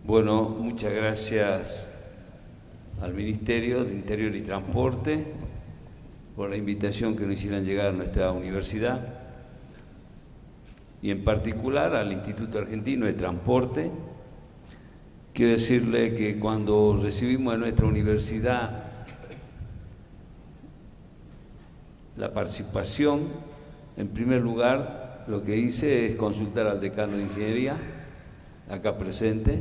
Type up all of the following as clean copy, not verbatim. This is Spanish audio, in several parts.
Bueno, muchas gracias al Ministerio de Interior y Transporte por la invitación que nos hicieron llegar a nuestra universidad y en particular al Instituto Argentino de Transporte. Quiero decirle que cuando recibimos en nuestra universidad la participación, en primer lugar lo que hice es consultar al decano de Ingeniería, acá presente,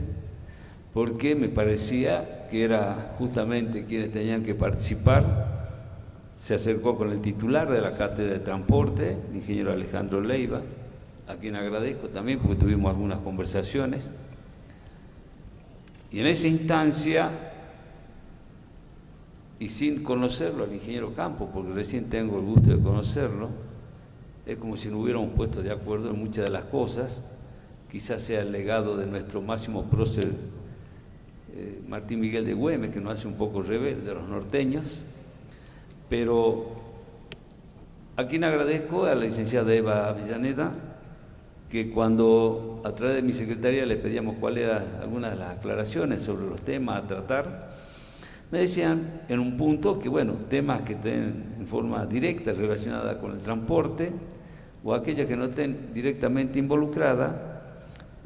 porque me parecía que era justamente quienes tenían que participar. Se acercó con el titular de la Cátedra de Transporte, el ingeniero Alejandro Leiva, a quien agradezco también porque tuvimos algunas conversaciones. Y en esa instancia, y sin conocerlo al ingeniero Campos, porque recién tengo el gusto de conocerlo, es como si nos hubiéramos puesto de acuerdo en muchas de las cosas. Quizás sea el legado de nuestro máximo prócer Martín Miguel de Güemes, que nos hace un poco rebelde de los norteños, pero a quien agradezco a la licenciada Eva Avellaneda, que cuando a través de mi secretaría le pedíamos cuáles eran algunas de las aclaraciones sobre los temas a tratar, me decían en un punto que, bueno, temas que estén en forma directa relacionada con el transporte o aquellas que no estén directamente involucradas,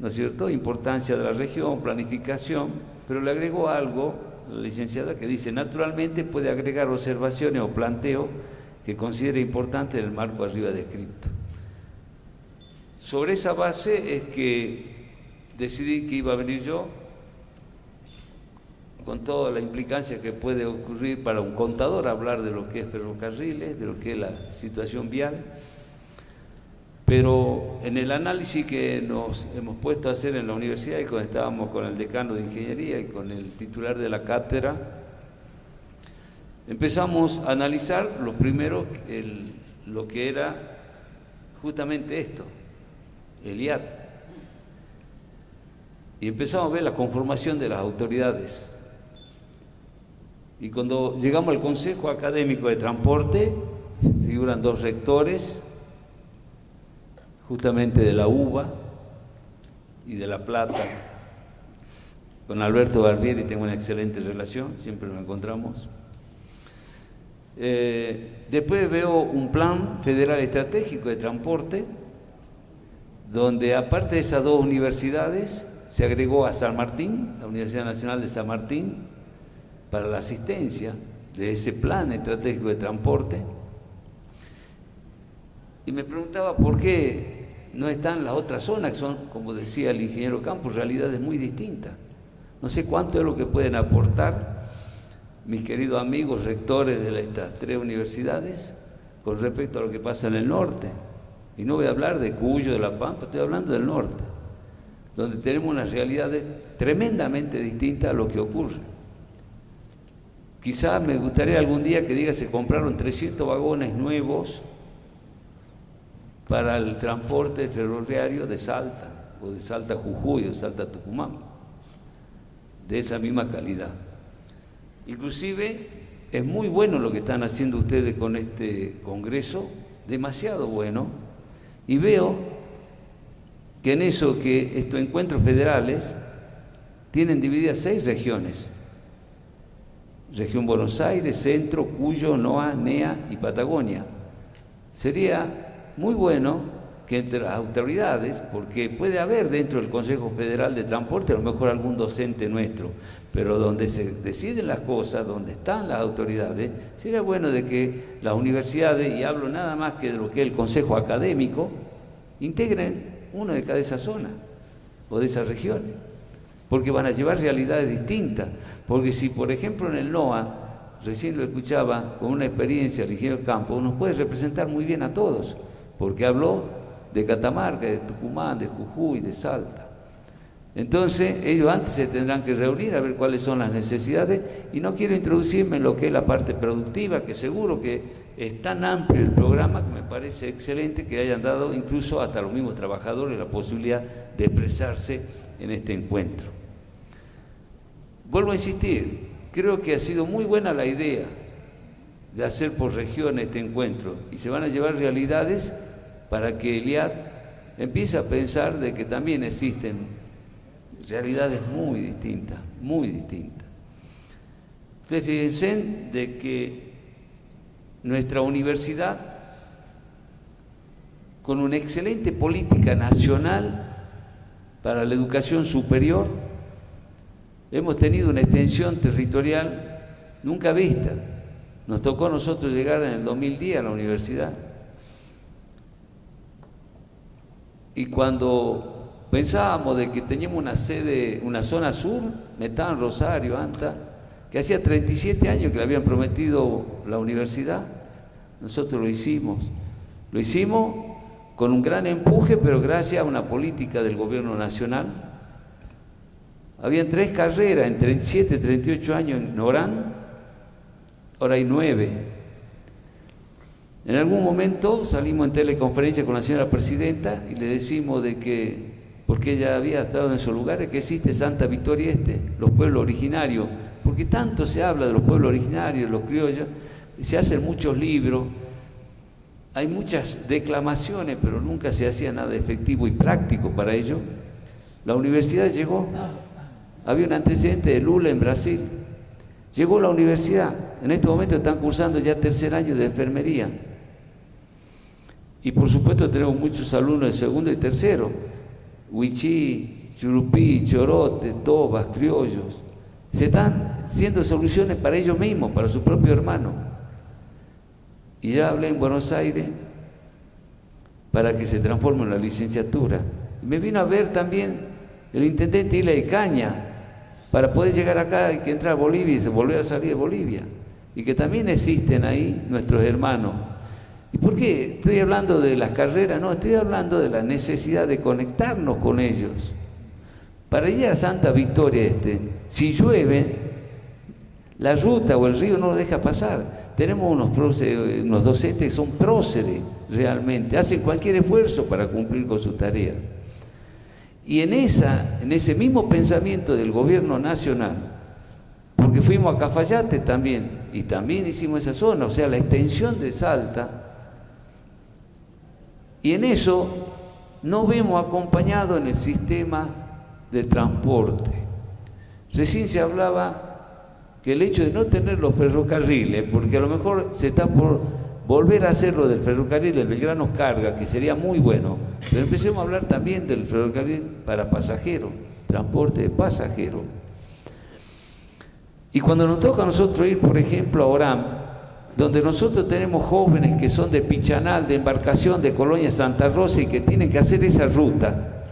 ¿no es cierto?, importancia de la región, planificación, pero le agregó algo la licenciada que dice, naturalmente puede agregar observaciones o planteos que considere importantes en el marco arriba descrito. Sobre esa base es que decidí que iba a venir yo, con toda la implicancia que puede ocurrir para un contador, hablar de lo que es ferrocarriles, de lo que es la situación vial, pero en el análisis que nos hemos puesto a hacer en la universidad y cuando estábamos con el decano de Ingeniería y con el titular de la cátedra, empezamos a analizar lo primero, lo que era justamente esto, el IAT, y empezamos a ver la conformación de las autoridades. Y cuando llegamos al Consejo Académico de Transporte, figuran dos rectores, justamente de la UBA y de La Plata. Con Alberto Barbieri tengo una excelente relación, siempre nos encontramos. Después veo un plan federal estratégico de transporte, donde aparte de esas dos universidades, se agregó a San Martín, la Universidad Nacional de San Martín, para la asistencia de ese plan estratégico de transporte. Y me preguntaba por qué no están las otras zonas, que son, como decía el ingeniero Campos, realidades muy distintas. No sé cuánto es lo que pueden aportar mis queridos amigos rectores de estas tres universidades con respecto a lo que pasa en el norte. Y no voy a hablar de Cuyo, de La Pampa, estoy hablando del norte, donde tenemos unas realidades tremendamente distintas a lo que ocurre. Quizás me gustaría algún día que diga se compraron 300 vagones nuevos para el transporte ferroviario de Salta, o de Salta a Jujuy, o de Salta a Tucumán, de esa misma calidad. Inclusive es muy bueno lo que están haciendo ustedes con este congreso, demasiado bueno, y veo que en eso, que estos encuentros federales tienen divididas 6 regiones: Región Buenos Aires, Centro, Cuyo, NOA, NEA y Patagonia. Sería muy bueno que entre las autoridades, porque puede haber dentro del Consejo Federal de Transporte a lo mejor algún docente nuestro, pero donde se deciden las cosas, donde están las autoridades, sería bueno de que las universidades, y hablo nada más que de lo que es el Consejo Académico, integren uno de cada esa zona o de esas regiones, porque van a llevar realidades distintas. Porque si, por ejemplo, en el NOA, recién lo escuchaba con una experiencia el ingeniero Campos, nos puede representar muy bien a todos, porque habló de Catamarca, de Tucumán, de Jujuy, de Salta. Entonces, ellos antes se tendrán que reunir a ver cuáles son las necesidades, y no quiero introducirme en lo que es la parte productiva, que seguro que es tan amplio el programa que me parece excelente que hayan dado incluso hasta los mismos trabajadores la posibilidad de expresarse en este encuentro. Vuelvo a insistir, creo que ha sido muy buena la idea de hacer por región este encuentro, y se van a llevar realidades para que el IAT empiece a pensar de que también existen realidades muy distintas, muy distintas. Ustedes fíjense de que nuestra universidad, con una excelente política nacional para la educación superior, hemos tenido una extensión territorial nunca vista. Nos tocó a nosotros llegar en el 2010 a la universidad. Y cuando pensábamos de que teníamos una sede, una zona sur, Metán, Rosario, Anta, que hacía 37 años que le habían prometido la universidad, nosotros lo hicimos. Lo hicimos con un gran empuje, pero gracias a una política del gobierno nacional. Habían 3 carreras en 37, 38 años en Orán, ahora hay 9. En algún momento salimos en teleconferencia con la señora presidenta y le decimos de que, porque ella había estado en esos lugares, que existe Santa Victoria Este, los pueblos originarios, porque tanto se habla de los pueblos originarios, los criollos, y se hacen muchos libros, hay muchas declamaciones, pero nunca se hacía nada efectivo y práctico para ello. La universidad llegó, había un antecedente de Lula en Brasil, llegó la universidad, en este momento están cursando ya 3er año de enfermería. Y por supuesto tenemos muchos alumnos de 2º y 3º, Huichí, Churupí, Chorote, Tobas, criollos. Se están haciendo soluciones para ellos mismos, para su propio hermano. Y ya hablé en Buenos Aires para que se transforme en la licenciatura. Y me vino a ver también el intendente Isla de Caña, para poder llegar acá hay que entrar a Bolivia y volver a salir de Bolivia. Y que también existen ahí nuestros hermanos. ¿Y por qué estoy hablando de las carreras? No, estoy hablando de la necesidad de conectarnos con ellos. Para ir a Santa Victoria Este, si llueve, la ruta o el río no lo deja pasar. Tenemos unos docentes que son próceres realmente, hacen cualquier esfuerzo para cumplir con su tarea. Y en ese mismo pensamiento del gobierno nacional, porque fuimos a Cafayate también, y también hicimos esa zona, o sea, la extensión de Salta, y en eso no vemos acompañado en el sistema de transporte. Recién se hablaba que el hecho de no tener los ferrocarriles, porque a lo mejor se está por volver a hacer lo del ferrocarril del Belgrano Carga, que sería muy bueno, pero empecemos a hablar también del ferrocarril para pasajeros, transporte de pasajeros. Y cuando nos toca a nosotros ir, por ejemplo, a Orán, donde nosotros tenemos jóvenes que son de Pichanal, de Embarcación, de Colonia Santa Rosa y que tienen que hacer esa ruta,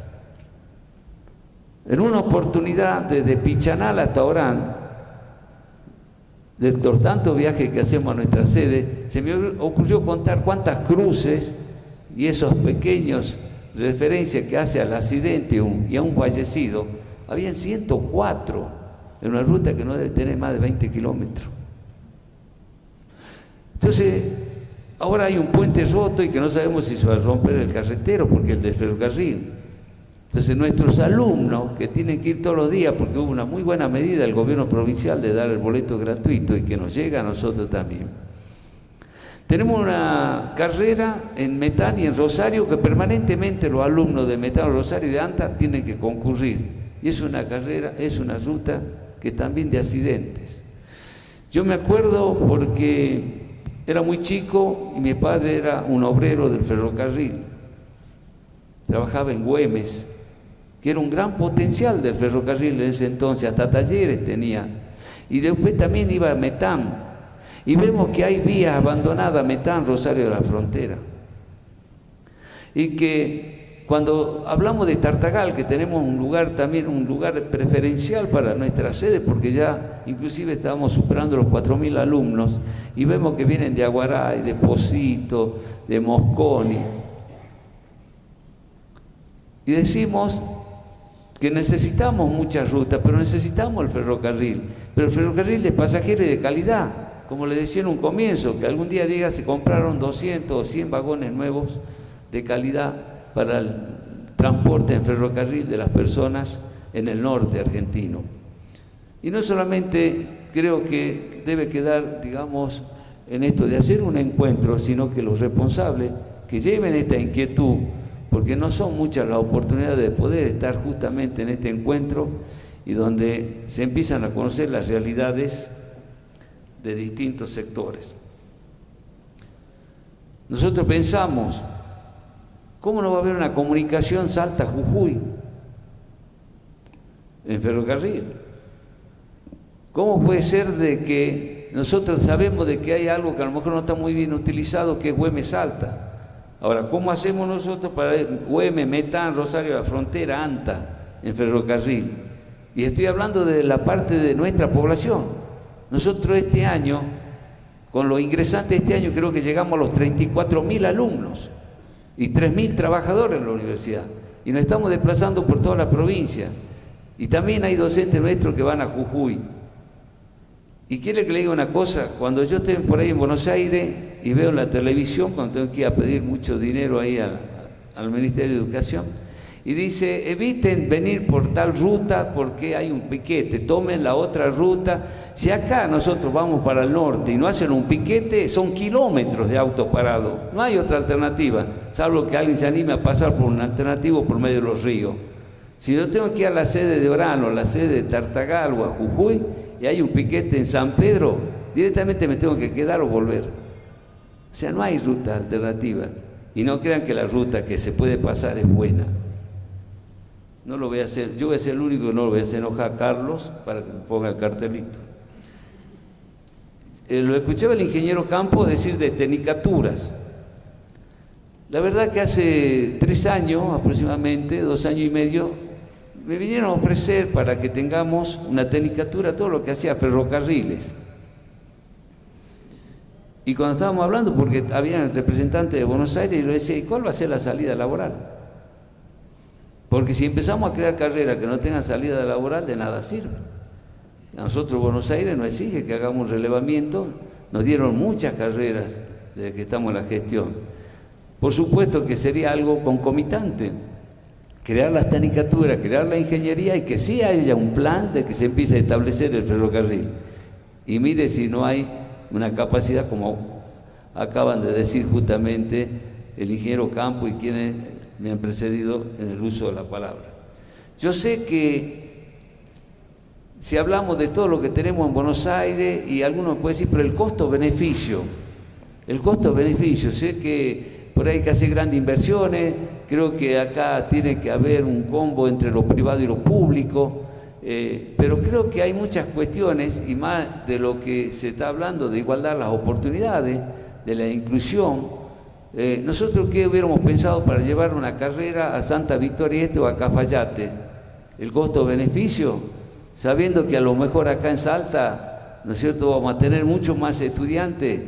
en una oportunidad desde Pichanal hasta Orán, de los tantos viajes que hacemos a nuestra sede, se me ocurrió contar cuántas cruces y esos pequeños referencias que hace al accidente y a un fallecido. Habían 104 en una ruta que no debe tener más de 20 kilómetros. Entonces, ahora hay un puente roto y que no sabemos si se va a romper el carretero porque el del ferrocarril. Entonces nuestros alumnos que tienen que ir todos los días, porque hubo una muy buena medida del gobierno provincial de dar el boleto gratuito y que nos llega a nosotros también. Tenemos una carrera en Metán y en Rosario que permanentemente los alumnos de Metán, Rosario y de Anta tienen que concurrir. Y es una carrera, es una ruta que también de accidentes. Yo me acuerdo porque era muy chico y mi padre era un obrero del ferrocarril. Trabajaba en Güemes, que era un gran potencial del ferrocarril en ese entonces, hasta talleres tenía. Y después también iba a Metán. Y vemos que hay vías abandonadas, Metán, Rosario de la Frontera. Y que cuando hablamos de Tartagal, que tenemos un lugar también, un lugar preferencial para nuestra sede, porque ya inclusive estábamos superando los 4.000 alumnos, y vemos que vienen de Aguaray, de Posito, de Mosconi. Y decimos que necesitamos muchas rutas, pero necesitamos el ferrocarril. Pero el ferrocarril de pasajeros y de calidad, como le decía en un comienzo, que algún día diga se compraron 200 o 100 vagones nuevos de calidad para el transporte en ferrocarril de las personas en el norte argentino. Y no solamente creo que debe quedar, digamos, en esto de hacer un encuentro, sino que los responsables que lleven esta inquietud porque no son muchas las oportunidades de poder estar justamente en este encuentro y donde se empiezan a conocer las realidades de distintos sectores. Nosotros pensamos, ¿cómo no va a haber una comunicación Salta-Jujuy en ferrocarril? ¿Cómo puede ser de que nosotros sabemos de que hay algo que a lo mejor no está muy bien utilizado, que es Güemes-Salta? Ahora, ¿cómo hacemos nosotros para Güemes, Metán, Rosario de la Frontera, Anta, en ferrocarril? Y estoy hablando de la parte de nuestra población. Nosotros este año, con los ingresantes de este año, creo que llegamos a los 34.000 alumnos y 3.000 trabajadores en la universidad. Y nos estamos desplazando por toda la provincia. Y también hay docentes nuestros que van a Jujuy. Y quiere que le diga una cosa, cuando yo estoy por ahí en Buenos Aires y veo la televisión, cuando tengo que ir a pedir mucho dinero ahí al Ministerio de Educación, y dice, eviten venir por tal ruta porque hay un piquete, tomen la otra ruta. Si acá nosotros vamos para el norte y no hacen un piquete, son kilómetros de auto parado, no hay otra alternativa, salvo que alguien se anime a pasar por un alternativo por medio de los ríos. Si yo tengo que ir a la sede de Orano, la sede de Tartagal o a Jujuy, y hay un piquete en San Pedro, directamente me tengo que quedar o volver. O sea, no hay ruta alternativa. Y no crean que la ruta que se puede pasar es buena. No lo voy a hacer, yo voy a ser el único que no lo voy a hacer enojar a Carlos para que me ponga el cartelito. Lo escuchaba el ingeniero Campo decir de tenicaturas. La verdad que hace 3 años aproximadamente, 2 años y medio, me vinieron a ofrecer para que tengamos una tecnicatura, todo lo que hacía ferrocarriles. Y cuando estábamos hablando, porque había representantes de Buenos Aires, y yo decía, ¿y cuál va a ser la salida laboral? Porque si empezamos a crear carreras que no tengan salida laboral, de nada sirve. A nosotros Buenos Aires nos exige que hagamos un relevamiento, nos dieron muchas carreras desde que estamos en la gestión. Por supuesto que sería algo concomitante, crear las tecnicaturas, crear la ingeniería y que sí haya un plan de que se empiece a establecer el ferrocarril. Y mire si no hay una capacidad, como acaban de decir justamente el ingeniero Campo y quienes me han precedido en el uso de la palabra. Yo sé que si hablamos de todo lo que tenemos en Buenos Aires, y algunos pueden decir, pero el costo-beneficio, sé que por ahí hay que hacer grandes inversiones, creo que acá tiene que haber un combo entre lo privado y lo público, pero creo que hay muchas cuestiones, y más de lo que se está hablando de igualdad las oportunidades, de la inclusión. Nosotros, ¿qué hubiéramos pensado para llevar una carrera a Santa Victoria Este o a Cafayate? El costo-beneficio, sabiendo que a lo mejor acá en Salta, ¿no es cierto?, vamos a tener mucho más estudiantes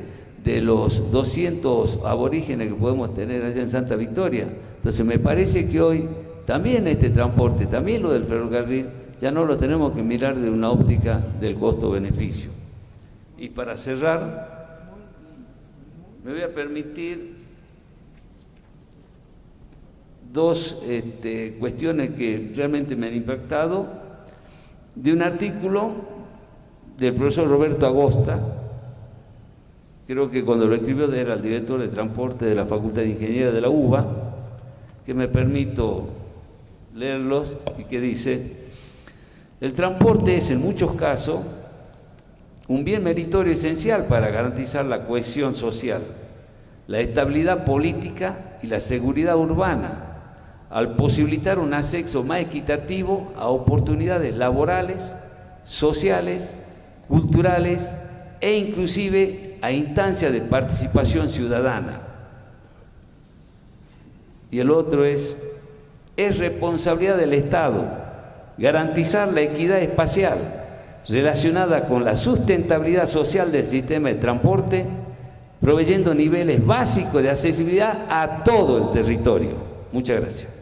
de los 200 aborígenes que podemos tener allá en Santa Victoria. Entonces me parece que hoy también este transporte, también lo del ferrocarril, ya no lo tenemos que mirar de una óptica del costo-beneficio. Y para cerrar, me voy a permitir 2 cuestiones que realmente me han impactado, de un artículo del profesor Roberto Agosta. Creo que cuando lo escribió era el director de transporte de la Facultad de Ingeniería de la UBA, que me permito leerlos, y que dice: el transporte es en muchos casos un bien meritorio esencial para garantizar la cohesión social, la estabilidad política y la seguridad urbana, al posibilitar un acceso más equitativo a oportunidades laborales, sociales, culturales e inclusive a instancias de participación ciudadana. Y el otro es responsabilidad del Estado garantizar la equidad espacial relacionada con la sustentabilidad social del sistema de transporte, proveyendo niveles básicos de accesibilidad a todo el territorio. Muchas gracias.